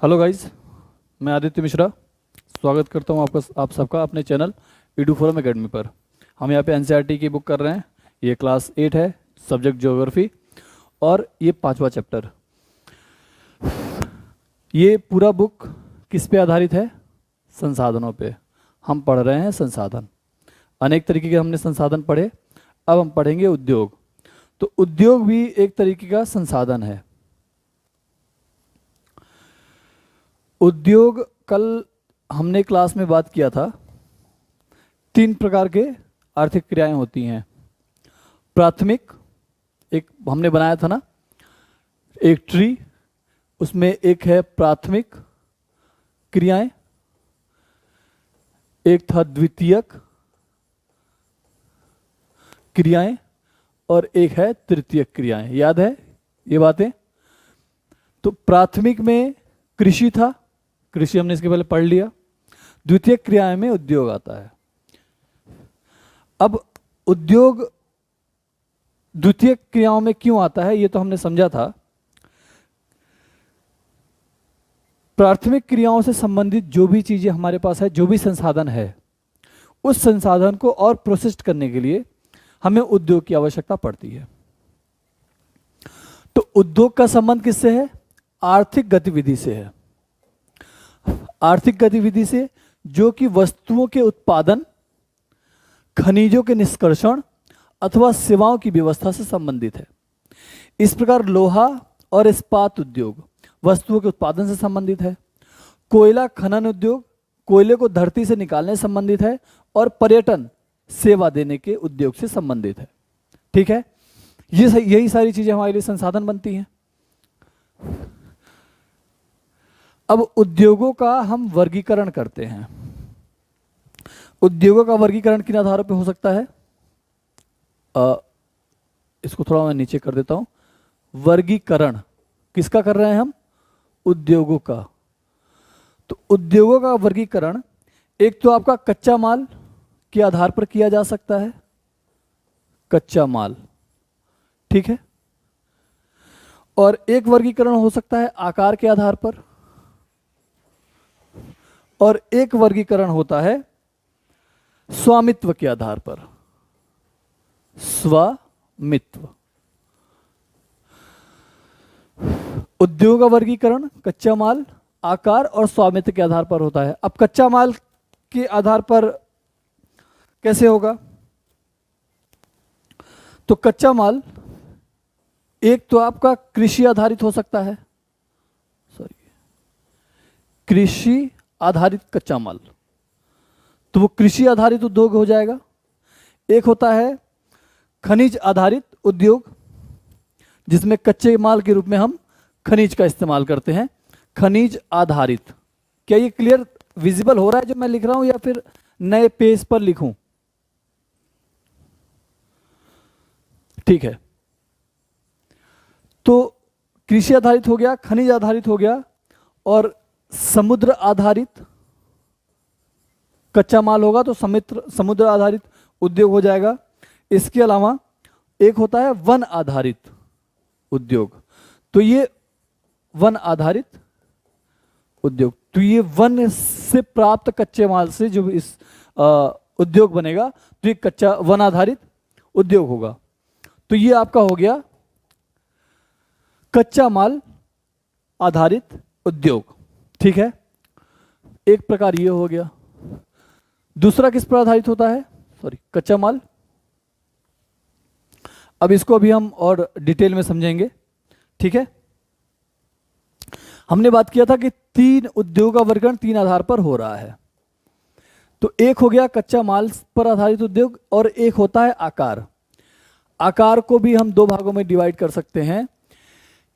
Hello guys, मैं आदित्य मिश्रा स्वागत करता हूं आप सबका अपने चैनल ईडू फोरम एकेडमी पर। हम यहां पे एनसीईआरटी की बुक कर रहे हैं। ये क्लास 8 है, सब्जेक्ट ज्योग्राफी, और ये 5वां चैप्टर। ये पूरा बुक किस पे आधारित है? संसाधनों पे। हम पढ़ रहे हैं संसाधन। अनेक तरीके के हमने संसाधन पढ़े, अब हम पढ़ेंगे उद्योग। तो उद्योग भी एक तरीके का संसाधन है। उद्योग, कल हमने क्लास में बात किया था, 3 प्रकार के आर्थिक क्रियाएं होती हैं। प्राथमिक, एक हमने बनाया था ना, एक ट्री, उसमें एक है प्राथमिक क्रियाएं, एक था द्वितीयक क्रियाएं, और एक है तृतीयक क्रियाएं। याद है ये बातें? तो प्राथमिक में कृषि था, कृषि हमने इसके पहले पढ़ लिया। द्वितीय क्रियाएं में उद्योग आता है। अब उद्योग द्वितीय क्रियाओं में क्यों आता है ये तो हमने समझा था। प्राथमिक क्रियाओं से संबंधित जो भी चीजें हमारे पास है, जो भी संसाधन है, उस संसाधन को और प्रोसेस करने के लिए हमें उद्योग की आवश्यकता पड़ती है। तो उद्योग का संबंध किससे है? आर्थिक गतिविधि से है। आर्थिक गतिविधि से जो कि वस्तुओं के उत्पादन, खनिजों के निष्कर्षण अथवा सेवाओं की व्यवस्था से संबंधित है। इस प्रकार लोहा और इस्पात उद्योग वस्तुओं के उत्पादन से संबंधित है। कोयला खनन उद्योग कोयले को धरती से निकालने से संबंधित है। और पर्यटन सेवा देने के उद्योग से संबंधित है। ठीक है, यही सारी चीजें हमारे लिए संसाधन बनती हैं। अब उद्योगों का हम वर्गीकरण करते हैं। उद्योगों का वर्गीकरण किन आधारों पे हो सकता है? इसको थोड़ा मैं नीचे कर देता हूं। वर्गीकरण किसका कर रहे हैं हम? उद्योगों का। तो उद्योगों का वर्गीकरण एक तो आपका कच्चा माल के आधार पर किया जा सकता है। कच्चा माल, ठीक है। और एक वर्गीकरण हो सकता है आकार के आधार पर, और एक वर्गीकरण होता है स्वामित्व के आधार पर। स्वामित्व। उद्योग का वर्गीकरण कच्चा माल, आकार और स्वामित्व के आधार पर होता है। अब कच्चा माल के आधार पर कैसे होगा? तो कच्चा माल एक तो आपका कृषि आधारित हो सकता है, कृषि आधारित कच्चा माल, तो वो कृषि आधारित उद्योग हो जाएगा। एक होता है खनिज आधारित उद्योग, जिसमें कच्चे माल के रूप में हम खनिज का इस्तेमाल करते हैं। खनिज आधारित। क्या ये क्लियर विजिबल हो रहा है जो मैं लिख रहा हूं, या फिर नए पेज पर लिखूं? ठीक है, तो कृषि आधारित हो गया, खनिज आधारित हो गया, और समुद्र आधारित कच्चा माल होगा तो समुद्र आधारित उद्योग हो जाएगा। इसके अलावा एक होता है वन आधारित उद्योग। तो ये वन आधारित उद्योग, तो ये वन से प्राप्त कच्चे माल से जो इस उद्योग बनेगा, तो ये कच्चा वन आधारित उद्योग होगा। तो ये आपका हो गया कच्चा माल आधारित उद्योग। ठीक है, एक प्रकार ये हो गया। दूसरा किस पर आधारित होता है? कच्चा माल। अब इसको अभी हम और डिटेल में समझेंगे। ठीक है, हमने बात किया था कि 3 उद्योग का वर्गीकरण 3 आधार पर हो रहा है। तो एक हो गया कच्चा माल पर आधारित उद्योग, और एक होता है आकार। आकार को भी हम 2 भागों में डिवाइड कर सकते हैं।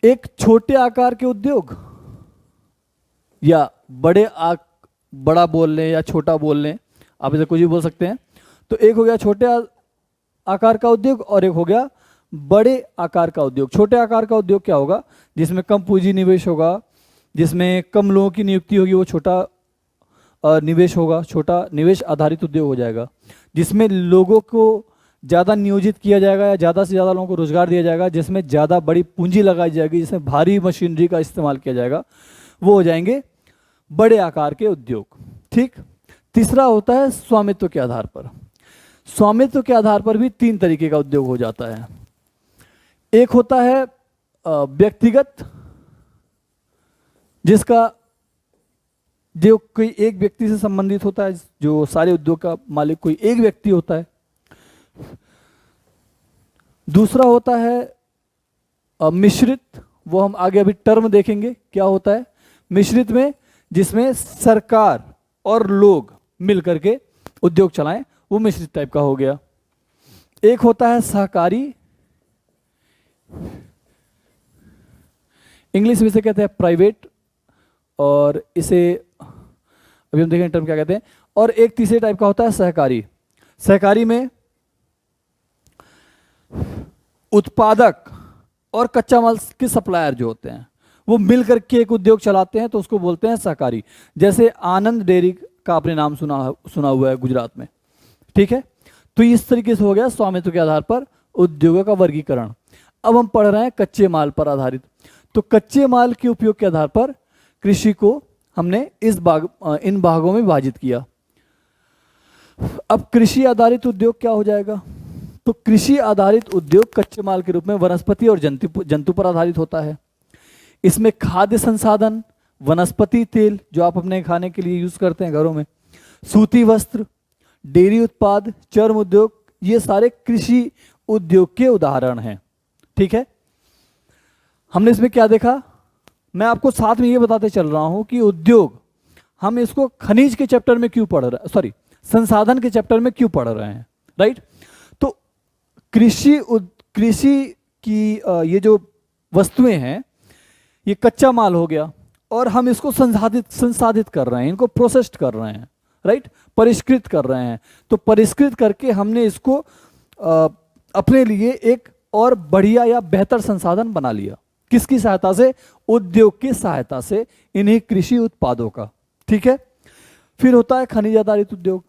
एक छोटे आकार के उद्योग, या बड़ा बोल लें या छोटा बोल लें, आप इसे कुछ भी बोल सकते हैं। तो एक हो गया छोटे आकार का उद्योग, और एक हो गया बड़े आकार का उद्योग। छोटे आकार का उद्योग क्या होगा? जिसमें कम पूंजी निवेश होगा, जिसमें कम लोगों की नियुक्ति होगी, वो छोटा निवेश होगा, छोटा निवेश आधारित उद्योग हो जाएगा। जिसमें लोगों को ज़्यादा नियोजित किया जाएगा या ज़्यादा से ज़्यादा लोगों को रोजगार दिया जाएगा, जिसमें ज़्यादा बड़ी पूंजी लगाई जाएगी, जिसमें भारी मशीनरी का इस्तेमाल किया जाएगा, वो हो जाएंगे बड़े आकार के उद्योग। ठीक। तीसरा होता है स्वामित्व के आधार पर। स्वामित्व के आधार पर भी 3 तरीके का उद्योग हो जाता है। एक होता है व्यक्तिगत, जिसका जो कोई एक व्यक्ति से संबंधित होता है, जो सारे उद्योग का मालिक कोई एक व्यक्ति होता है। दूसरा होता है मिश्रित, वो हम आगे अभी टर्म देखेंगे क्या होता है मिश्रित में, जिसमें सरकार और लोग मिलकर के उद्योग चलाएं, वो मिश्रित टाइप का हो गया। एक होता है सहकारी, इंग्लिश में इसे कहते हैं प्राइवेट, और इसे अभी हम देखेंगे टर्म क्या कहते हैं। और एक तीसरे टाइप का होता है सहकारी। सहकारी में उत्पादक और कच्चा माल के सप्लायर जो होते हैं वो मिलकर के एक उद्योग चलाते हैं, तो उसको बोलते हैं सहकारी। जैसे आनंद डेयरी का आपने नाम सुना हुआ है गुजरात में। ठीक है, तो इस तरीके से हो गया स्वामित्व के आधार पर उद्योगों का वर्गीकरण। अब हम पढ़ रहे हैं कच्चे माल पर आधारित। तो कच्चे माल के उपयोग के आधार पर कृषि को हमने इन भागों में विभाजित किया। अब कृषि आधारित उद्योग क्या हो जाएगा? तो कृषि आधारित उद्योग कच्चे माल के रूप में वनस्पति और जंतु पर आधारित होता है। इसमें खाद्य संसाधन, वनस्पति तेल जो आप अपने खाने के लिए यूज करते हैं घरों में, सूती वस्त्र, डेयरी उत्पाद, चर्म उद्योग, ये सारे कृषि उद्योग के उदाहरण हैं। ठीक है, हमने इसमें क्या देखा? मैं आपको साथ में ये बताते चल रहा हूं कि उद्योग हम इसको खनिज के चैप्टर में क्यों पढ़ रहे हैं, सॉरी संसाधन के चैप्टर में क्यों पढ़ रहे हैं, राइट। तो कृषि की ये जो वस्तुएं हैं ये कच्चा माल हो गया, और हम इसको संसाधित कर रहे हैं, इनको प्रोसेस्ड कर रहे हैं, राइट, परिष्कृत कर रहे हैं। तो परिष्कृत करके हमने इसको अपने लिए एक और बढ़िया या बेहतर संसाधन बना लिया। किसकी सहायता से? उद्योग की सहायता से, इन्हीं कृषि उत्पादों का। ठीक है, फिर होता है खनिज आधारित उद्योग।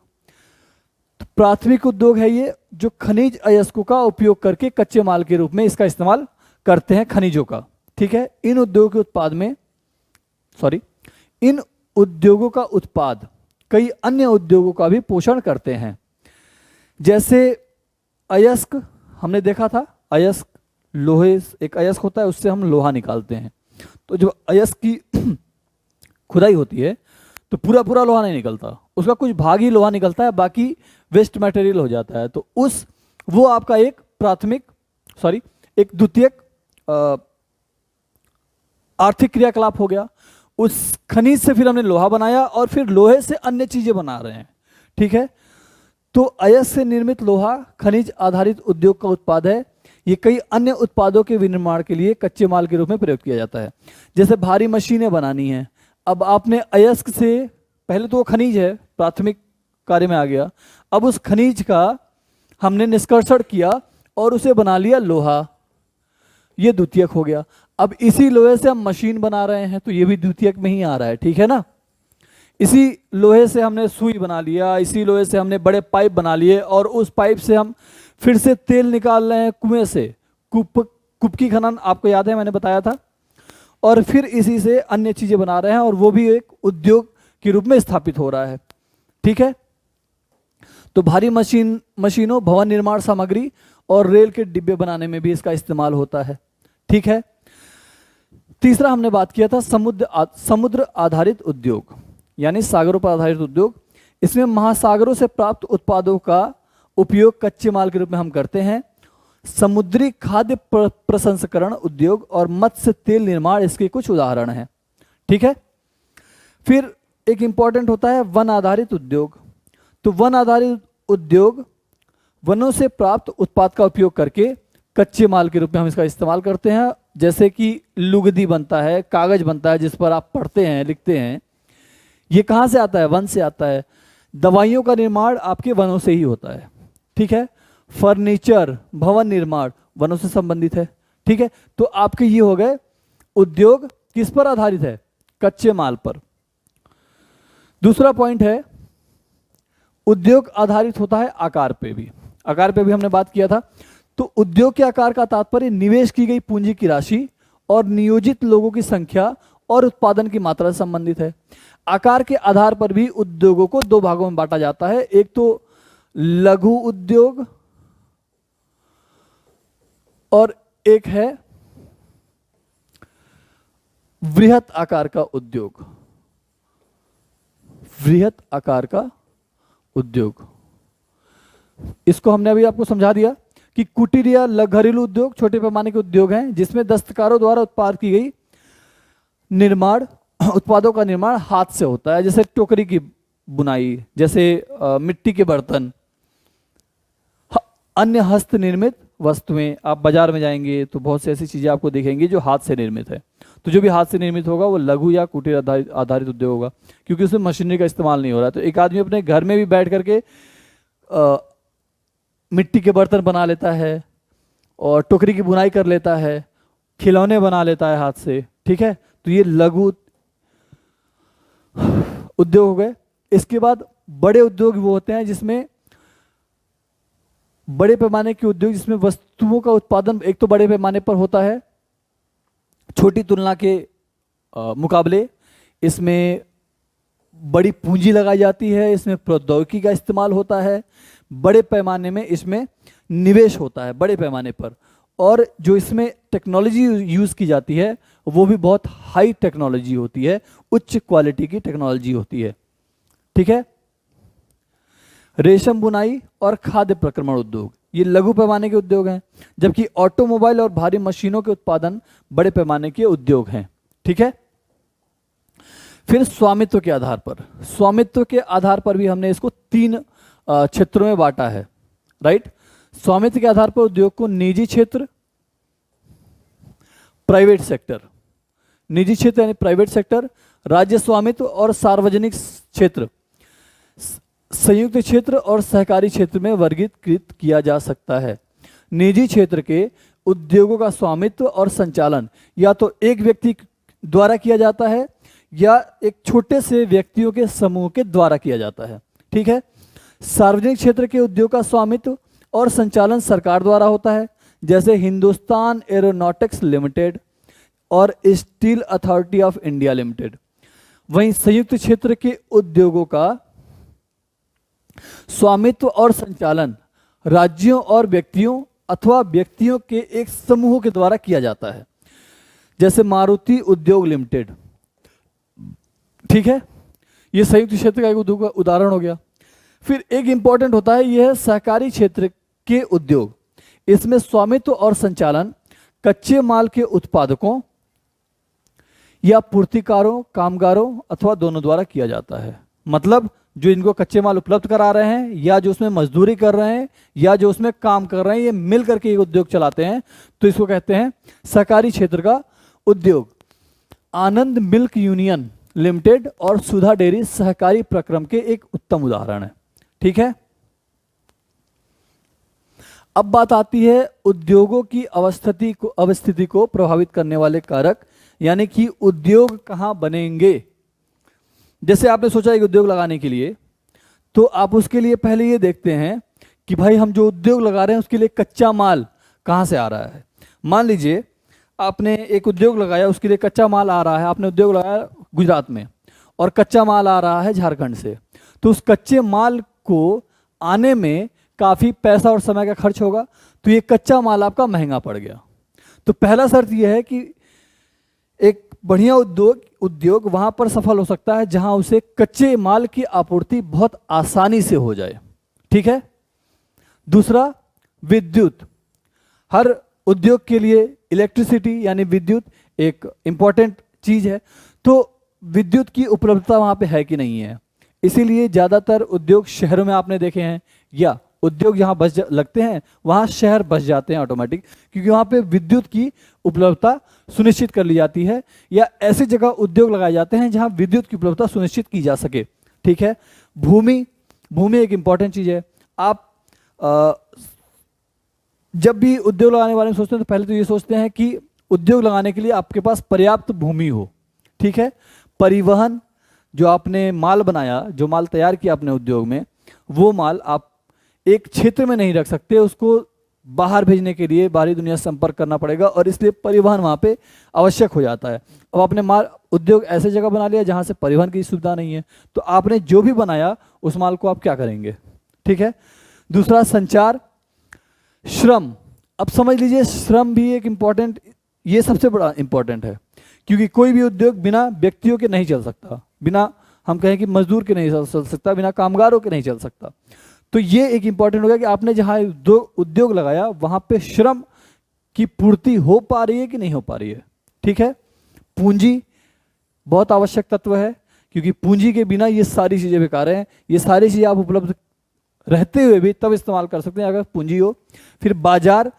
तो प्राथमिक उद्योग है ये जो खनिज अयस्कों का उपयोग करके कच्चे माल के रूप में इसका इस्तेमाल करते हैं, खनिजों का। ठीक है, इन उद्योगों के उत्पाद में इन उद्योगों का उत्पाद कई अन्य उद्योगों का भी पोषण करते हैं। जैसे अयस्क हमने देखा था, अयस्क लोहे, एक अयस्क होता है उससे हम लोहा निकालते हैं। तो जो अयस्क की खुदाई होती है तो पूरा पूरा लोहा नहीं निकलता, उसका कुछ भाग ही लोहा निकलता है, बाकी वेस्ट मटेरियल हो जाता है। तो वो आपका एक एक द्वितीयक आर्थिक क्रियाकलाप हो गया। उस खनिज से फिर हमने लोहा बनाया और फिर लोहे से अन्य चीजें बना रहे हैं। ठीक है, तो अयस्क से निर्मित लोहा खनिज आधारित उद्योग का उत्पाद है। ये कई अन्य उत्पादों के विनिर्माण के लिए कच्चे माल के रूप में प्रयोग किया जाता है। जैसे भारी मशीनें बनानी हैं, अब आपने अयस्क से, पहले तो वो खनिज है, प्राथमिक कार्य में आ गया, अब उस खनिज का हमने निष्कर्षण किया और उसे बना लिया लोहा, ये द्वितीयक हो गया। अब इसी लोहे से हम मशीन बना रहे हैं तो ये भी द्वितीयक में ही आ रहा है। ठीक है ना, इसी लोहे से हमने सुई बना लिया, इसी लोहे से हमने बड़े पाइप बना लिए, और उस पाइप से हम फिर से तेल निकाल रहे हैं कुएं से, कूप की खनन आपको याद है मैंने बताया था, और फिर इसी से अन्य चीजें बना रहे हैं, और वो भी एक उद्योग के रूप में स्थापित हो रहा है। ठीक है, तो भारी मशीनों, भवन निर्माण सामग्री और रेल के डिब्बे बनाने में भी इसका इस्तेमाल होता है। ठीक है, तीसरा हमने बात किया था समुद्र आधारित उद्योग, यानी सागरों पर आधारित उद्योग। इसमें महासागरों से प्राप्त उत्पादों का उपयोग कच्चे माल के रूप में हम करते हैं। समुद्री खाद्य प्रसंस्करण उद्योग और मत्स्य तेल निर्माण इसके कुछ उदाहरण हैं। ठीक है, फिर एक इंपॉर्टेंट होता है वन आधारित उद्योग। तो वन आधारित उद्योग वनों से प्राप्त उत्पाद का उपयोग करके कच्चे माल के रूप में हम इसका इस्तेमाल करते हैं। जैसे कि लुगदी बनता है, कागज बनता है जिस पर आप पढ़ते हैं, लिखते हैं, ये कहाँ से आता है? वन से आता है। दवाइयों का निर्माण आपके वनों से ही होता है। ठीक है, फर्नीचर, भवन निर्माण वनों से संबंधित है। ठीक है, तो आपके ये हो गए उद्योग किस पर आधारित है? कच्चे माल पर। दूसरा पॉइंट है उद्योग आधारित होता है आकार पे भी। आकार पे भी हमने बात किया था। तो उद्योग के आकार का तात्पर्य निवेश की गई पूंजी की राशि और नियोजित लोगों की संख्या और उत्पादन की मात्रा से संबंधित है। आकार के आधार पर भी उद्योगों को दो भागों में बांटा जाता है, एक तो लघु उद्योग और एक है वृहत आकार का उद्योग। वृहत आकार का उद्योग, इसको हमने अभी आपको समझा दिया कि कुटीर या घरेलू उद्योग छोटे पैमाने के उद्योग हैं जिसमें दस्तकारों द्वारा उत्पाद की गई निर्माण उत्पादों का निर्माण हाथ से होता है, जैसे टोकरी की बुनाई, जैसे मिट्टी के बर्तन, अन्य हस्त निर्मित वस्तुएं। आप बाजार में जाएंगे तो बहुत सी ऐसी चीजें आपको दिखेंगी जो हाथ से निर्मित है। तो जो भी हाथ से निर्मित होगा वो लघु या कुटीर आधारित उद्योग होगा, क्योंकि उसमें मशीनरी का इस्तेमाल नहीं हो रहा है। तो एक आदमी अपने घर में भी बैठ करके मिट्टी के बर्तन बना लेता है और टोकरी की बुनाई कर लेता है, खिलौने बना लेता है हाथ से, ठीक है। तो ये लघु उद्योग हो गए। इसके बाद बड़े उद्योग वो होते हैं जिसमें बड़े पैमाने के उद्योग, जिसमें वस्तुओं का उत्पादन एक तो बड़े पैमाने पर होता है छोटी तुलना के मुकाबले। इसमें बड़ी पूंजी लगाई जाती है, इसमें प्रौद्योगिकी का इस्तेमाल होता है, बड़े पैमाने में इसमें निवेश होता है बड़े पैमाने पर, और जो इसमें टेक्नोलॉजी यूज़ की जाती है वो भी बहुत हाई टेक्नोलॉजी होती है, उच्च क्वालिटी की टेक्नोलॉजी होती है, ठीक है। रेशम बुनाई और खाद्य प्रक्रमण उद्योग ये लघु पैमाने के उद्योग हैं, जबकि ऑटोमोबाइल और भारी मशीनों के उत्पादन बड़े पैमाने के उद्योग हैं, ठीक है। फिर स्वामित्व के आधार पर, स्वामित्व के आधार पर भी हमने इसको तीन क्षेत्रों में बांटा है, राइट। स्वामित्व के आधार पर उद्योग को निजी क्षेत्र, प्राइवेट सेक्टर, निजी क्षेत्र यानी प्राइवेट सेक्टर, राज्य स्वामित्व और सार्वजनिक क्षेत्र, संयुक्त क्षेत्र और सहकारी क्षेत्र में वर्गीकृत किया जा सकता है। निजी क्षेत्र के उद्योगों का स्वामित्व और संचालन या तो एक व्यक्ति द्वारा किया जाता है या एक छोटे से व्यक्तियों के समूह के द्वारा किया जाता है, ठीक है। सार्वजनिक क्षेत्र के उद्योग का स्वामित्व और संचालन सरकार द्वारा होता है, जैसे हिंदुस्तान एरोनॉटिक्स लिमिटेड और steel authority of India limited. वहीं संयुक्त क्षेत्र के उद्योगों का स्वामित्व और संचालन राज्यों और व्यक्तियों अथवा व्यक्तियों के एक समूह के द्वारा किया जाता है, जैसे मारुति उद्योग लिमिटेड, ठीक है। यह संयुक्त क्षेत्र का एक उद्योग उदाहरण हो गया। फिर एक इंपॉर्टेंट होता है यह सहकारी क्षेत्र के उद्योग। इसमें स्वामित्व और संचालन कच्चे माल के उत्पादकों या पूर्तिकारों, कामगारों अथवा दोनों द्वारा किया जाता है। मतलब जो इनको कच्चे माल उपलब्ध करा रहे हैं या जो उसमें मजदूरी कर रहे हैं या जो उसमें काम कर रहे हैं, ये मिल करके एक उद्योग चलाते हैं, तो इसको कहते हैं सहकारी क्षेत्र का उद्योग। आनंद मिल्क यूनियन लिमिटेड और सुधा डेयरी सहकारी प्रक्रम के एक उत्तम उदाहरण है, ठीक है। अब बात आती है उद्योगों की अवस्थिति को प्रभावित करने वाले कारक, यानी कि उद्योग कहां बनेंगे। जैसे आपने सोचा एक उद्योग लगाने के लिए, तो आप उसके लिए पहले ये देखते हैं कि भाई हम जो उद्योग लगा रहे हैं उसके लिए कच्चा माल कहाँ से आ रहा है। मान लीजिए आपने एक उद्योग लगाया, उसके लिए कच्चा माल आ रहा है, आपने उद्योग लगाया गुजरात में और कच्चा माल आ रहा है झारखंड से, तो उस कच्चे माल को आने में काफ़ी पैसा और समय का खर्च होगा, तो ये कच्चा माल आपका महंगा पड़ गया। तो पहला शर्त यह है कि एक बढ़िया उद्योग वहां पर सफल हो सकता है जहां उसे कच्चे माल की आपूर्ति बहुत आसानी से हो जाए, ठीक है। दूसरा, विद्युत। हर उद्योग के लिए इलेक्ट्रिसिटी यानी विद्युत एक इंपॉर्टेंट चीज है, तो विद्युत की उपलब्धता वहां पे है कि नहीं है। इसीलिए ज़्यादातर उद्योग शहरों में आपने देखे हैं, या उद्योग जहाँ लगते हैं वहाँ शहर बस जाते हैं ऑटोमेटिक, क्योंकि वहाँ पे विद्युत की उपलब्धता सुनिश्चित कर ली जाती है, या ऐसी जगह उद्योग लगाए जाते हैं जहाँ विद्युत की उपलब्धता सुनिश्चित की जा सके, ठीक है। भूमि एक इंपॉर्टेंट चीज़ है। आप जब भी उद्योग लगाने वाले में सोचते हैं तो पहले तो ये सोचते हैं कि उद्योग लगाने के लिए आपके पास पर्याप्त भूमि हो, ठीक है। परिवहन, जो आपने माल बनाया, जो माल तैयार किया अपने उद्योग में, वो माल आप एक क्षेत्र में नहीं रख सकते, उसको बाहर भेजने के लिए बाहरी दुनिया से संपर्क करना पड़ेगा और इसलिए परिवहन वहाँ पे आवश्यक हो जाता है। अब आपने माल उद्योग ऐसे जगह बना लिया जहाँ से परिवहन की सुविधा नहीं है, तो आपने जो भी बनाया उस माल को आप क्या करेंगे, ठीक है। दूसरा संचार, श्रम। अब समझ लीजिए श्रम भी एक इम्पॉर्टेंट, ये सबसे बड़ा इम्पॉर्टेंट है, क्योंकि कोई भी उद्योग बिना व्यक्तियों के नहीं चल सकता, बिना हम कहें कि मजदूर के नहीं चल सकता, बिना कामगारों के नहीं चल सकता। तो ये एक इम्पॉर्टेंट हो गया कि आपने जहाँ उद्योग लगाया वहाँ पे श्रम की पूर्ति हो पा रही है कि नहीं हो पा रही है, ठीक है। पूंजी बहुत आवश्यक तत्व है, क्योंकि पूंजी के बिना ये सारी चीज़ें बेकार हैं। ये सारी चीज़ें आप उपलब्ध रहते हुए भी तब इस्तेमाल कर सकते हैं अगर पूंजी हो। फिर बाजार,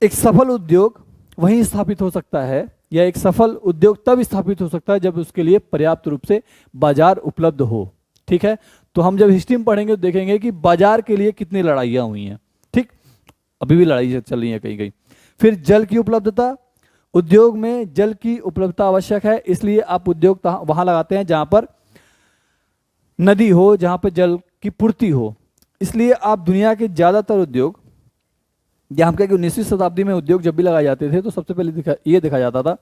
एक सफल उद्योग वहीं स्थापित हो सकता है, या एक सफल उद्योग तब स्थापित हो सकता है जब उसके लिए पर्याप्त रूप से बाजार उपलब्ध हो, ठीक है। तो हम जब हिस्ट्री में पढ़ेंगे तो देखेंगे कि बाजार के लिए कितनी लड़ाइयाँ हुई हैं, ठीक, अभी भी लड़ाई चल रही है कहीं कहीं। फिर जल की उपलब्धता, उद्योग में जल की उपलब्धता आवश्यक है, इसलिए आप उद्योग वहां लगाते हैं जहां पर नदी हो, जहां पर जल की पूर्ति हो। इसलिए आप दुनिया के ज़्यादातर उद्योग, या हम कहें कि 19वीं शताब्दी में उद्योग जब भी लगाए जाते थे तो सबसे पहले ये देखा जाता था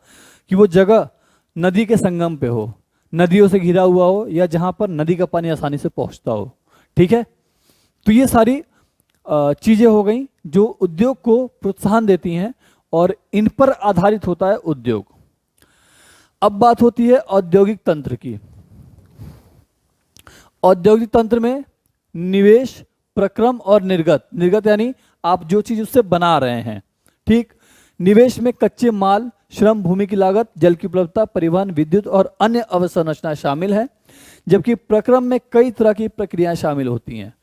कि वो जगह नदी के संगम पे हो, नदियों से घिरा हुआ हो, या जहां पर नदी का पानी आसानी से पहुंचता हो, ठीक है। तो ये सारी चीज़ें हो गई जो उद्योग को प्रोत्साहन देती हैं और इन पर आधारित होता है उद्योग। अब बात होती है औद्योगिक तंत्र की। औद्योगिक तंत्र में निवेश, प्रक्रम और निर्गत। निर्गत यानी आप जो चीज उससे बना रहे हैं, ठीक। निवेश में कच्चे माल, श्रम, भूमि की लागत, जल की उपलब्धता, परिवहन, विद्युत और अन्य अवसंरचना शामिल है, जबकि प्रक्रम में कई तरह की प्रक्रियाएं शामिल होती हैं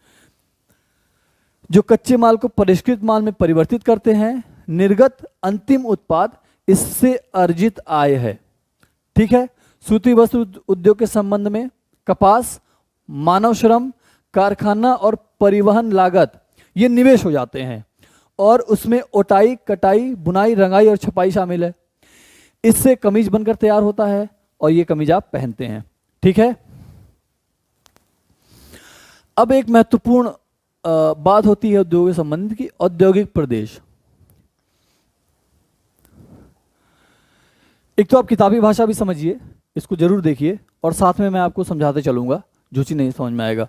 जो कच्चे माल को परिष्कृत माल में परिवर्तित करते हैं। निर्गत अंतिम उत्पाद, इससे अर्जित आय है, ठीक है। सूती वस्त्र उद्योग के संबंध में कपास, मानव श्रम, कारखाना और परिवहन लागत ये निवेश हो जाते हैं, और उसमें ओटाई, कटाई, बुनाई, रंगाई और छपाई शामिल है। इससे कमीज बनकर तैयार होता है और ये कमीज आप पहनते हैं, ठीक है। अब एक महत्वपूर्ण बात होती है उद्योग के संबंध की, औद्योगिक प्रदेश। एक तो आप किताबी भाषा भी समझिए, इसको जरूर देखिए, और साथ में मैं आपको समझाते चलूंगा जो चीज नहीं समझ में आएगा।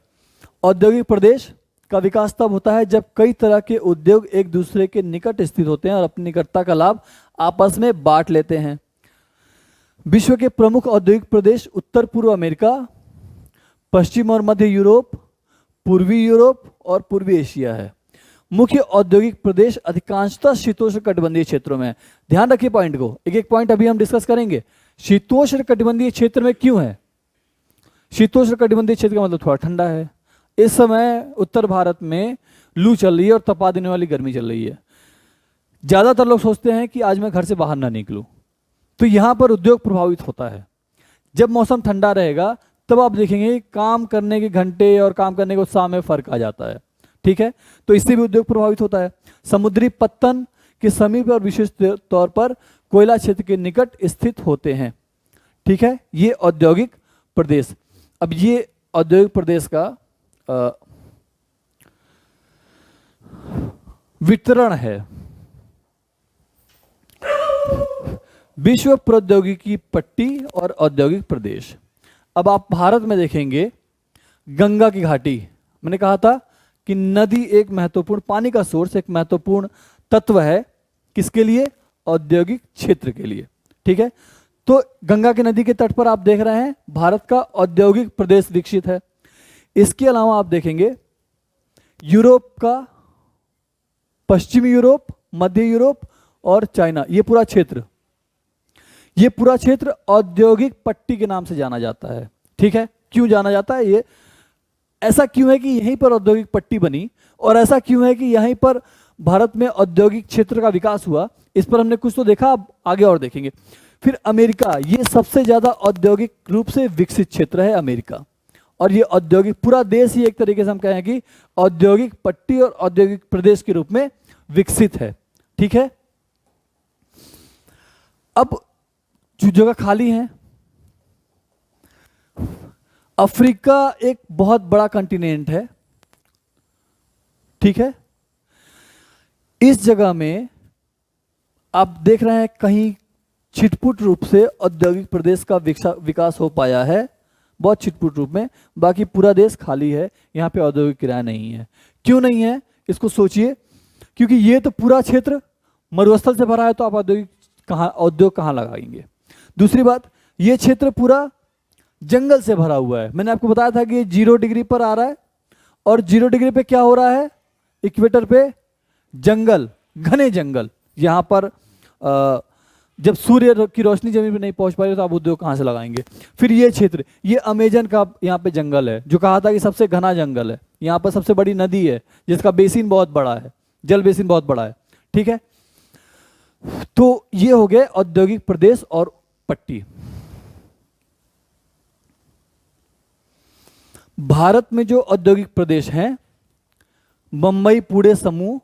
औद्योगिक प्रदेश का विकास तब होता है जब कई तरह के उद्योग एक दूसरे के निकट स्थित होते हैं और अपनी निकटता का लाभ आपस में बांट लेते हैं। विश्व के प्रमुख औद्योगिक प्रदेश उत्तर पूर्व अमेरिका, पश्चिम और मध्य यूरोप, पूर्वी यूरोप और पूर्वी एशिया है। मुख्य औद्योगिक प्रदेश अधिकांशतः शीतोष्ण कटिबंधीय क्षेत्रों में है। ध्यान रखिए पॉइंट को, एक एक पॉइंट अभी हम डिस्कस करेंगे। शीतोष्ण कटिबंधीय क्षेत्र में क्यों है? शीतोष्ण कटिबंधीय क्षेत्र का मतलब थोड़ा ठंडा है। इस समय उत्तर भारत में लू चल रही है और तपा देने वाली गर्मी चल रही है। ज्यादातर लोग सोचते हैं कि आज मैं घर से बाहर ना निकलूं, तो यहां पर उद्योग प्रभावित होता है। जब मौसम ठंडा रहेगा तब आप देखेंगे काम करने के घंटे और काम करने के उत्साह में फर्क आ जाता है, ठीक है। तो इससे भी उद्योग प्रभावित होता है। समुद्री पत्तन के समीप और विशेष तौर पर कोयला क्षेत्र के निकट स्थित होते हैं, ठीक है। ये औद्योगिक प्रदेश। अब ये औद्योगिक प्रदेश का वितरण है। विश्व प्रौद्योगिकी पट्टी और औद्योगिक प्रदेश। अब आप भारत में देखेंगे गंगा की घाटी, मैंने कहा था कि नदी एक महत्वपूर्ण पानी का सोर्स, एक महत्वपूर्ण तत्व है किसके लिए? औद्योगिक क्षेत्र के लिए, ठीक है। तो गंगा की नदी के तट पर आप देख रहे हैं भारत का औद्योगिक प्रदेश विकसित है। इसके अलावा आप देखेंगे यूरोप का, पश्चिमी यूरोप, मध्य यूरोप और चाइना, ये पूरा क्षेत्र औद्योगिक पट्टी के नाम से जाना जाता है, ठीक है। क्यों जाना जाता है? ये ऐसा क्यों है कि यहीं पर औद्योगिक पट्टी बनी, और ऐसा क्यों है कि यहीं पर भारत में औद्योगिक क्षेत्र का विकास हुआ? इस पर हमने कुछ तो देखा, अब आगे और देखेंगे। फिर अमेरिका, ये सबसे ज्यादा औद्योगिक रूप से विकसित क्षेत्र है अमेरिका, और ये औद्योगिक पूरा देश ही एक तरीके से हम कहें कि औद्योगिक पट्टी और औद्योगिक प्रदेश के रूप में विकसित है, ठीक है। अब जो जगह खाली है, अफ्रीका एक बहुत बड़ा कंटिनेंट है, ठीक है। इस जगह में आप देख रहे हैं कहीं छिटपुट रूप से औद्योगिक प्रदेश का विकास हो पाया है, बहुत छिटपुट रूप में, बाकी पूरा देश खाली है, यहाँ पे औद्योगिक क्रिया नहीं है। क्यों नहीं है इसको सोचिए, क्योंकि ये तो पूरा क्षेत्र मरुस्थल से भरा है, तो आप उद्योग कहाँ लगाएंगे। दूसरी बात, ये क्षेत्र पूरा जंगल से भरा हुआ है। मैंने आपको बताया था कि ये 0 डिग्री पर आ रहा है, और 0 डिग्री पे क्या हो रहा है, इक्वेटर पे जंगल, घने जंगल। यहाँ पर जब सूर्य की रोशनी जमीन पे नहीं पहुंच पा रही तो आप उद्योग कहाँ से लगाएंगे। फिर ये क्षेत्र, ये अमेजन का यहाँ पे जंगल है, जो कहा था कि सबसे घना जंगल है। यहाँ पर सबसे बड़ी नदी है जिसका बेसिन बहुत बड़ा है, जल बेसिन बहुत बड़ा है, ठीक है। तो ये हो गए औद्योगिक प्रदेश और पट्टी। भारत में जो औद्योगिक प्रदेश हैं, मुंबई पुणे समूह,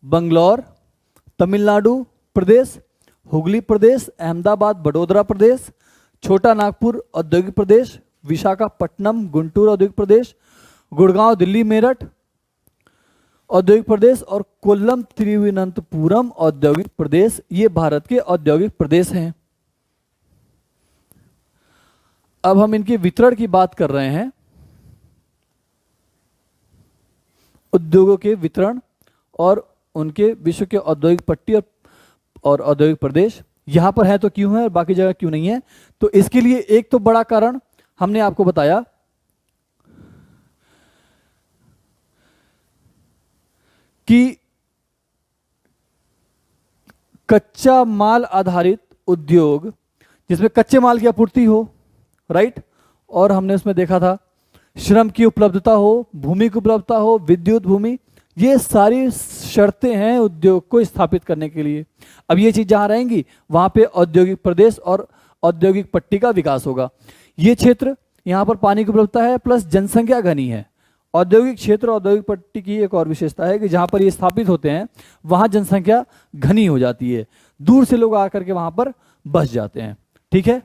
बंगलौर, तमिलनाडु प्रदेश, हुगली प्रदेश, अहमदाबाद बड़ोदरा प्रदेश, छोटा नागपुर औद्योगिक प्रदेश, विशाखापट्टनम गुंटूर औद्योगिक प्रदेश, गुड़गांव दिल्ली मेरठ औद्योगिक प्रदेश, और कोल्लम तिरुवनंतपुरम औद्योगिक प्रदेश, ये भारत के औद्योगिक प्रदेश हैं। अब हम इनके वितरण की बात कर रहे हैं, उद्योगों के वितरण और उनके विश्व के औद्योगिक पट्टी और औद्योगिक प्रदेश यहां पर है तो क्यों है और बाकी जगह क्यों नहीं है। तो इसके लिए एक तो बड़ा कारण हमने आपको बताया कि कच्चा माल आधारित उद्योग जिसमें कच्चे माल की आपूर्ति हो, राइट, और हमने उसमें देखा था श्रम की उपलब्धता हो, भूमि की उपलब्धता हो, विद्युत भूमि, ये सारी शर्तें हैं उद्योग को स्थापित करने के लिए। अब ये चीज जहां रहेंगी वहां पे औद्योगिक प्रदेश और औद्योगिक पट्टी का विकास होगा। ये क्षेत्र, यहाँ पर पानी की उपलब्धता है प्लस जनसंख्या घनी है। औद्योगिक क्षेत्र औद्योगिक पट्टी की एक और विशेषता है कि जहां पर ये स्थापित होते हैं वहां जनसंख्या घनी हो जाती है, दूर से लोग आकर के वहां पर बस जाते हैं, ठीक है।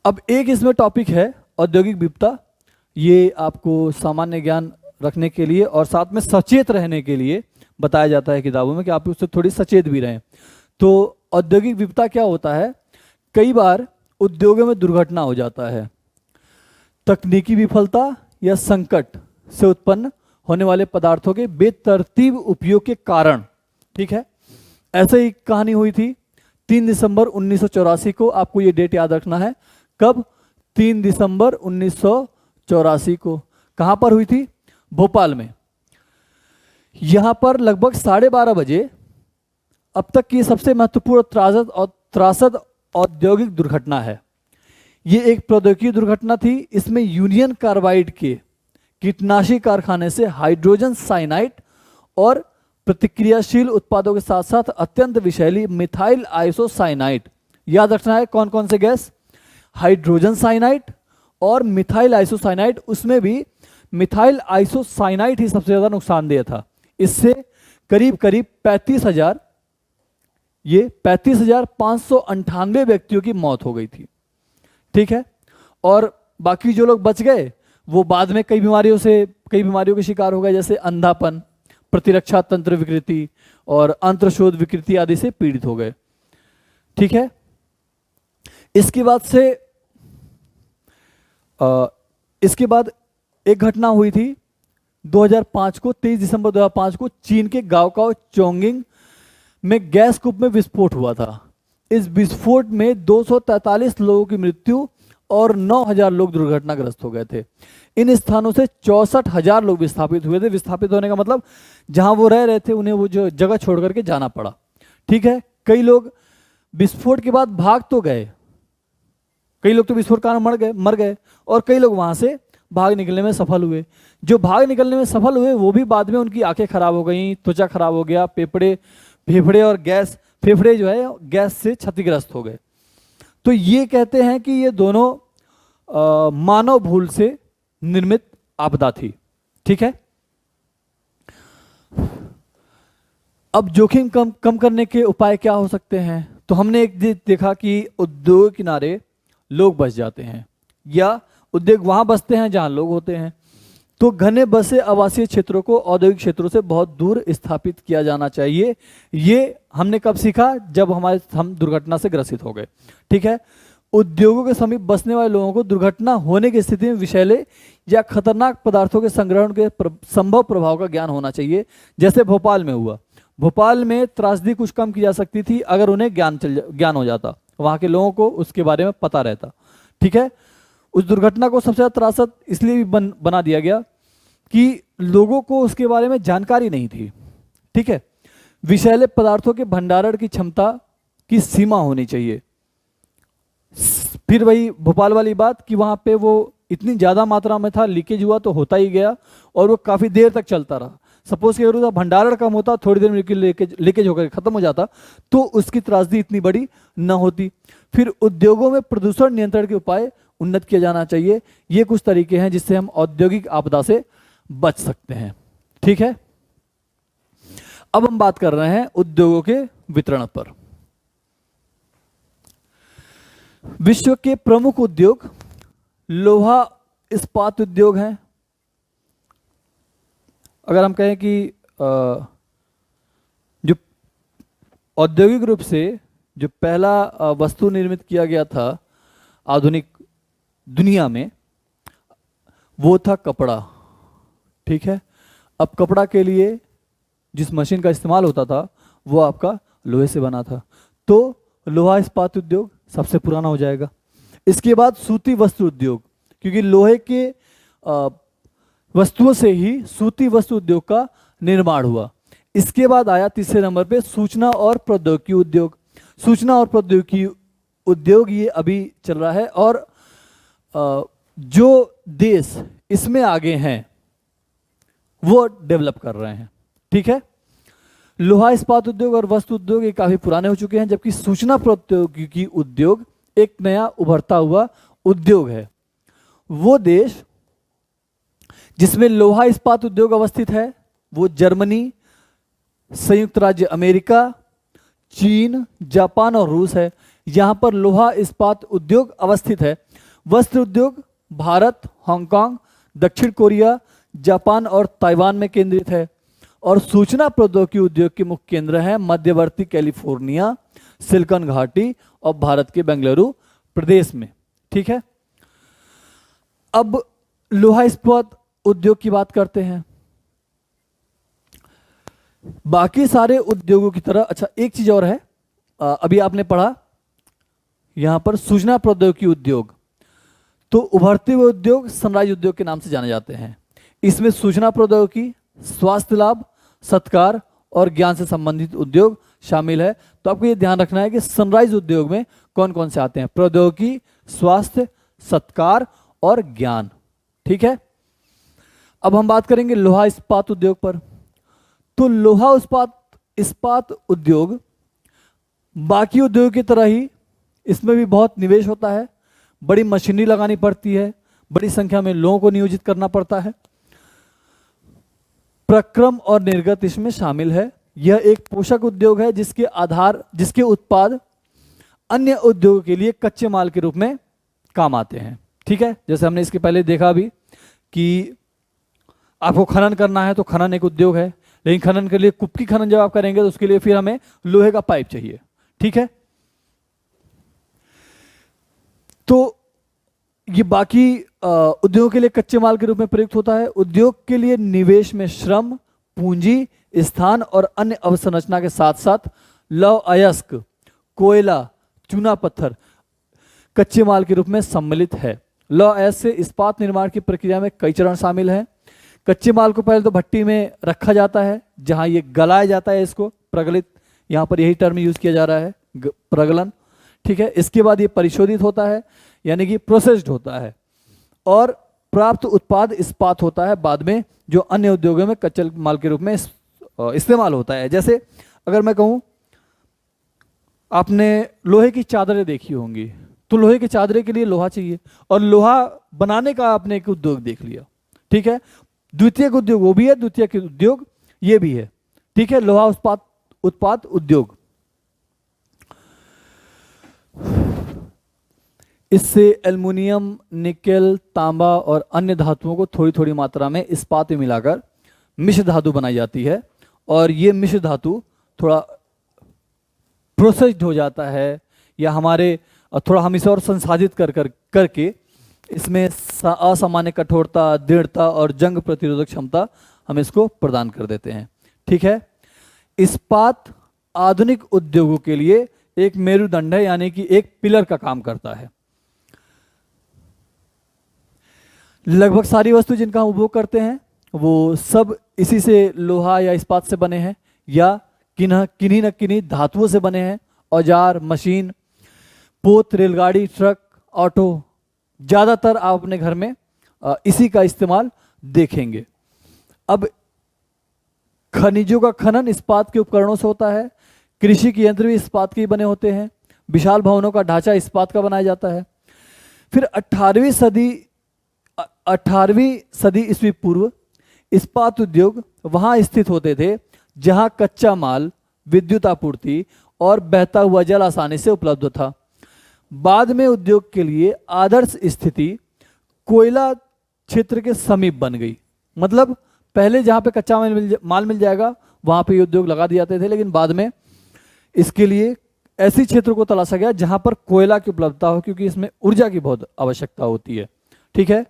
अब एक इसमें टॉपिक है औद्योगिक विविधता, ये आपको सामान्य ज्ञान रखने के लिए और साथ में सचेत रहने के लिए बताया जाता है किताबों में कि आप उससे थोड़ी सचेत भी रहें। तो औद्योगिक विविधता क्या होता है, कई बार उद्योगों में दुर्घटना हो जाता है, तकनीकी विफलता या संकट से उत्पन्न होने वाले पदार्थों के बेतरतीब उपयोग के कारण, ठीक है। ऐसे ही कहानी हुई थी 3 दिसंबर 1984 को, आपको ये डेट याद रखना है। कब? 3 दिसंबर 1984 को। कहां पर हुई थी? भोपाल में। यहां पर लगभग 12:30 बजे अब तक की सबसे महत्वपूर्ण त्रासद औद्योगिक दुर्घटना है। ये एक प्रौद्योगिकी दुर्घटना थी। इसमें यूनियन कार्बाइड के कीटनाशी कारखाने से हाइड्रोजन साइनाइड और प्रतिक्रियाशील उत्पादों के साथ साथ अत्यंत विषैली मिथाइल आइसोसाइनाइड, याद रखना है कौन कौन से गैस, हाइड्रोजन साइनाइड और मिथाइल आइसोसाइनाइड। उसमें भी मिथाइल आइसोसाइनाइड ही सबसे ज्यादा नुकसानदेह था। इससे करीब करीब 35,598 व्यक्तियों की मौत हो गई थी, ठीक है। और बाकी जो लोग बच गए वो बाद में कई बीमारियों के शिकार हो गए, जैसे अंधापन, प्रतिरक्षा तंत्र विकृति और अंत्रशोथ विकृति आदि से पीड़ित हो गए, ठीक है। इसके बाद एक घटना हुई थी 2005 को, 23 दिसंबर 2005 को चीन के गांव चोंगिंग में गैस कूप में विस्फोट हुआ था। इस विस्फोट में 243 लोगों की मृत्यु और 9,000 लोग दुर्घटनाग्रस्त हो गए थे। इन स्थानों से 64,000 लोग विस्थापित हुए थे। विस्थापित होने का मतलब जहां वो रह रहे थे उन्हें वो जो जगह छोड़ करके जाना पड़ा, ठीक है। कई लोग विस्फोट के बाद भाग तो गए, कई लोग तो विस्फोट कारण मर गए और कई लोग वहां से भाग निकलने में सफल हुए। जो भाग निकलने में सफल हुए वो भी बाद में उनकी आंखें खराब हो गई, त्वचा खराब हो गया, फेफड़े और फेफड़े जो है गैस से क्षतिग्रस्त हो गए। तो ये कहते हैं कि ये दोनों मानव भूल से निर्मित आपदा थी, ठीक है। अब जोखिम कम करने के उपाय क्या हो सकते हैं? तो हमने एक देखा कि उद्योग किनारे लोग बस जाते हैं या उद्योग वहां बसते हैं जहां लोग होते हैं। तो घने बसे आवासीय क्षेत्रों को औद्योगिक क्षेत्रों से बहुत दूर स्थापित किया जाना चाहिए। ये हमने कब सीखा? जब हम दुर्घटना से ग्रसित हो गए। ठीक है। उद्योगों के समीप बसने वाले लोगों को दुर्घटना होने की स्थिति में विषैले या खतरनाक पदार्थों के संग्रहण के संभव प्रभाव का ज्ञान होना चाहिए। जैसे भोपाल में हुआ, भोपाल में त्रासदी कुछ कम की जा सकती थी अगर उन्हें ज्ञान हो जाता, वहां के लोगों को उसके बारे में पता रहता। ठीक है। उस दुर्घटना को सबसे ज्यादा त्रासद इसलिए भी बना दिया गया कि लोगों को उसके बारे में जानकारी नहीं थी। ठीक है। विषैले पदार्थों के भंडारण की क्षमता की सीमा होनी चाहिए। फिर वही भोपाल वाली बात कि वहां पे वो इतनी ज्यादा मात्रा में था, लीकेज हुआ तो होता ही गया और वो काफी देर तक चलता रहा। सपोज कि अगर उसका भंडारण कम होता, थोड़ी देर में लीकेज होकर खत्म हो जाता, तो उसकी त्रासदी इतनी बड़ी न होती। फिर उद्योगों में प्रदूषण नियंत्रण के उपाय उन्नत किया जाना चाहिए। ये कुछ तरीके हैं जिससे हम औद्योगिक आपदा से बच सकते हैं। ठीक है। अब हम बात कर रहे हैं उद्योगों के वितरण पर। विश्व के प्रमुख उद्योग लोहा इस्पात उद्योग हैं। अगर हम कहें कि जो औद्योगिक रूप से जो पहला वस्तु निर्मित किया गया था आधुनिक दुनिया में, वो था कपड़ा। ठीक है। अब कपड़ा के लिए जिस मशीन का इस्तेमाल होता था वो आपका लोहे से बना था, तो लोहा इस्पात उद्योग सबसे पुराना हो जाएगा। इसके बाद सूती वस्त्र उद्योग, क्योंकि लोहे के वस्तुओं से ही सूती वस्त्र उद्योग का निर्माण हुआ। इसके बाद आया तीसरे नंबर पे सूचना और प्रौद्योगिकी उद्योग। सूचना और प्रौद्योगिकी उद्योग ये अभी चल रहा है और जो देश इसमें आगे हैं वो डेवलप कर रहे हैं। ठीक है। लोहा इस्पात उद्योग और वस्त्र उद्योग ये काफी पुराने हो चुके हैं, जबकि सूचना प्रौद्योगिकी उद्योग एक नया उभरता हुआ उद्योग है। वो देश जिसमें लोहा इस्पात उद्योग अवस्थित है वो जर्मनी, संयुक्त राज्य अमेरिका, चीन, जापान और रूस है। यहां पर लोहा इस्पात उद्योग अवस्थित है। वस्त्र उद्योग भारत, हांगकांग, दक्षिण कोरिया, जापान और ताइवान में केंद्रित है। और सूचना प्रौद्योगिकी उद्योग के मुख्य केंद्र हैं मध्यवर्ती कैलिफोर्निया, सिलिकॉन घाटी और भारत के बेंगलुरु प्रदेश में। ठीक है। अब लोहा इस्पात उद्योग की बात करते हैं। बाकी सारे उद्योगों की तरह, अच्छा एक चीज और है, अभी आपने पढ़ा यहां पर सूचना प्रौद्योगिकी उद्योग, तो उभरते हुए उद्योग सनराइज उद्योग के नाम से जाने जाते हैं। इसमें सूचना प्रौद्योगिकी, स्वास्थ्य लाभ, सत्कार और ज्ञान से संबंधित उद्योग शामिल है। तो आपको ये ध्यान रखना है कि सनराइज उद्योग में कौन कौन से आते हैं? प्रौद्योगिकी, स्वास्थ्य, सत्कार और ज्ञान। ठीक है। अब हम बात करेंगे लोहा इस्पात उद्योग पर। तो लोहा इस्पात उद्योग बाकी उद्योग की तरह ही इसमें भी बहुत निवेश होता है, बड़ी मशीनरी लगानी पड़ती है, बड़ी संख्या में लोगों को नियोजित करना पड़ता है। प्रक्रम और निर्गत इसमें शामिल है। यह एक पोषक उद्योग है जिसके उत्पाद अन्य उद्योगों के लिए कच्चे माल के रूप में काम आते हैं। ठीक है। जैसे हमने इसके पहले देखा भी कि आपको खनन करना है तो खनन एक उद्योग है, लेकिन खनन के लिए कुप्की खनन जब आप करेंगे तो उसके लिए फिर हमें लोहे का पाइप चाहिए। ठीक है। तो ये बाकी उद्योग के लिए कच्चे माल के रूप में प्रयुक्त होता है। उद्योग के लिए निवेश में श्रम, पूंजी, स्थान और अन्य अवसंरचना के साथ साथ लौह अयस्क, कोयला, चूना पत्थर कच्चे माल के रूप में सम्मिलित है। लौह अयस्क से इस्पात निर्माण की प्रक्रिया में कई चरण शामिल हैं। कच्चे माल को पहले तो भट्टी में रखा जाता है जहां ये गलाया जाता है, इसको प्रगलित, यहां पर यही टर्म यूज किया जा रहा है, प्रगलन। ठीक है। इसके बाद ये परिशोधित होता है, यानी कि प्रोसेस्ड होता है, और प्राप्त उत्पाद इस्पात होता है बाद में, जो अन्य उद्योगों में कच्चे माल के रूप में इस्तेमाल होता है। जैसे अगर मैं कहूं, आपने लोहे की चादरें देखी होंगी, तो लोहे की चादरें के लिए लोहा चाहिए, और लोहा बनाने का आपने एक उद्योग देख लिया। ठीक है। द्वितीयक उद्योग वो भी है, द्वितीयक उद्योग ये भी है। ठीक है। लोहा उत्पाद उद्योग। इससे एल्युमिनियम, निकेल, तांबा और अन्य धातुओं को थोड़ी थोड़ी मात्रा में इस्पात में मिलाकर मिश्र धातु बनाई जाती है, और ये मिश्र धातु थोड़ा प्रोसेस्ड हो जाता है, या हमारे थोड़ा हम इसे और संसाधित करके इसमें असामान्य कठोरता, दृढ़ता और जंग प्रतिरोधक क्षमता हम इसको प्रदान कर देते हैं। ठीक है, इस्पात आधुनिक उद्योगों के लिए एक मेरुदंड है, यानी कि एक पिलर का काम करता है। लगभग सारी वस्तु जिनका हम उपभोग करते हैं वो सब इसी से, लोहा या इस्पात से बने हैं, या किन्हीं न किन्हीं धातुओं से बने हैं। औजार, मशीन, पोत, रेलगाड़ी, ट्रक, ऑटो, ज़्यादातर आप अपने घर में इसी का इस्तेमाल देखेंगे। अब खनिजों का खनन इस्पात के उपकरणों से होता है। कृषि के यंत्र भी इस्पात के ही बने होते हैं। विशाल भवनों का ढांचा इस्पात का बनाया जाता है। फिर 18वीं सदी ईस्वी पूर्व इस्पात उद्योग वहां स्थित होते थे जहां कच्चा माल, विद्युत आपूर्ति और बहता हुआ जल आसानी से उपलब्ध था। बाद में उद्योग के लिए आदर्श स्थिति कोयला क्षेत्र के समीप बन गई। मतलब पहले जहां पे कच्चा माल मिल जाएगा वहां पे ये उद्योग लगा दिए जाते थे, लेकिन बाद में इसके लिए ऐसी क्षेत्र को तलाशा गया जहां पर कोयला की उपलब्धता हो, क्योंकि इसमें ऊर्जा की बहुत आवश्यकता होती है। ठीक है,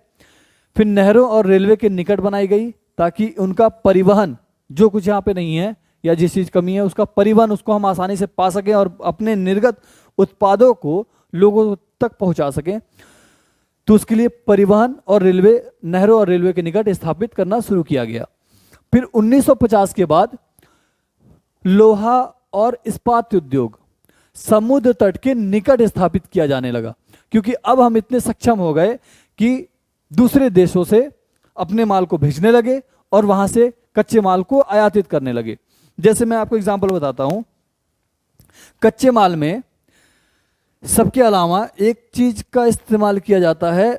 फिर नहरों और रेलवे के निकट बनाई गई ताकि उनका परिवहन, जो कुछ यहाँ पे नहीं है या जिस चीज कमी है उसका परिवहन, उसको हम आसानी से पा सकें और अपने निर्गत उत्पादों को लोगों तक पहुंचा सकें। तो उसके लिए परिवहन और रेलवे, नहरों और रेलवे के निकट स्थापित करना शुरू किया गया। फिर 1950 के बाद लोहा और इस्पात उद्योग समुद्र तट के निकट स्थापित किया जाने लगा, क्योंकि अब हम इतने सक्षम हो गए कि दूसरे देशों से अपने माल को भेजने लगे और वहां से कच्चे माल को आयातित करने लगे। जैसे मैं आपको एग्जांपल बताता हूं, कच्चे माल में सबके अलावा एक चीज का इस्तेमाल किया जाता है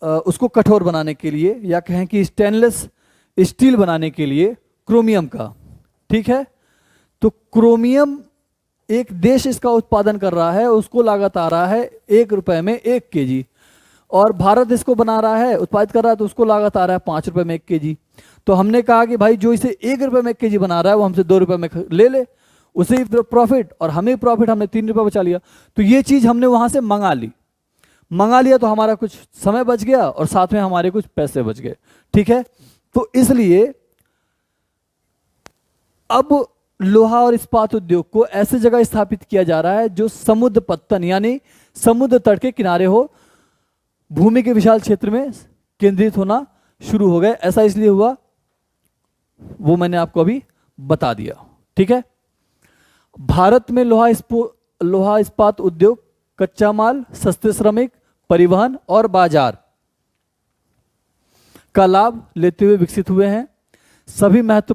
उसको कठोर बनाने के लिए, या कहें कि स्टेनलेस स्टील बनाने के लिए, क्रोमियम का। ठीक है, तो क्रोमियम एक देश इसका उत्पादन कर रहा है, उसको लागत आ रहा है 1 रुपए में 1 केजी, और भारत इसको बना रहा है, उत्पादित कर रहा है, तो उसको लागत आ रहा है 5 रुपए में 1 केजी। तो हमने कहा कि भाई जो इसे 1 रुपए में 1 केजी बना रहा है वो हमसे 2 रुपए में ले ले, उसे ही प्रॉफिट और हमें प्रॉफिट, हमने 3 रुपए बचा लिया। तो ये चीज हमने वहां से मंगा लिया तो हमारा कुछ समय बच गया और साथ में हमारे कुछ पैसे बच गए। ठीक है, तो इसलिए अब लोहा और इस्पात उद्योग को ऐसे जगह स्थापित किया जा रहा है जो समुद्र पत्तन यानी समुद्र तट के किनारे हो, भूमि के विशाल क्षेत्र में केंद्रित होना शुरू हो गए। ऐसा इसलिए हुआ, वो मैंने आपको अभी बता दिया। ठीक है, भारत में लोहा इस्पात उद्योग कच्चा माल, सस्ते श्रमिक, परिवहन और बाजार का लाभ लेते हुए विकसित हुए हैं। सभी महत्व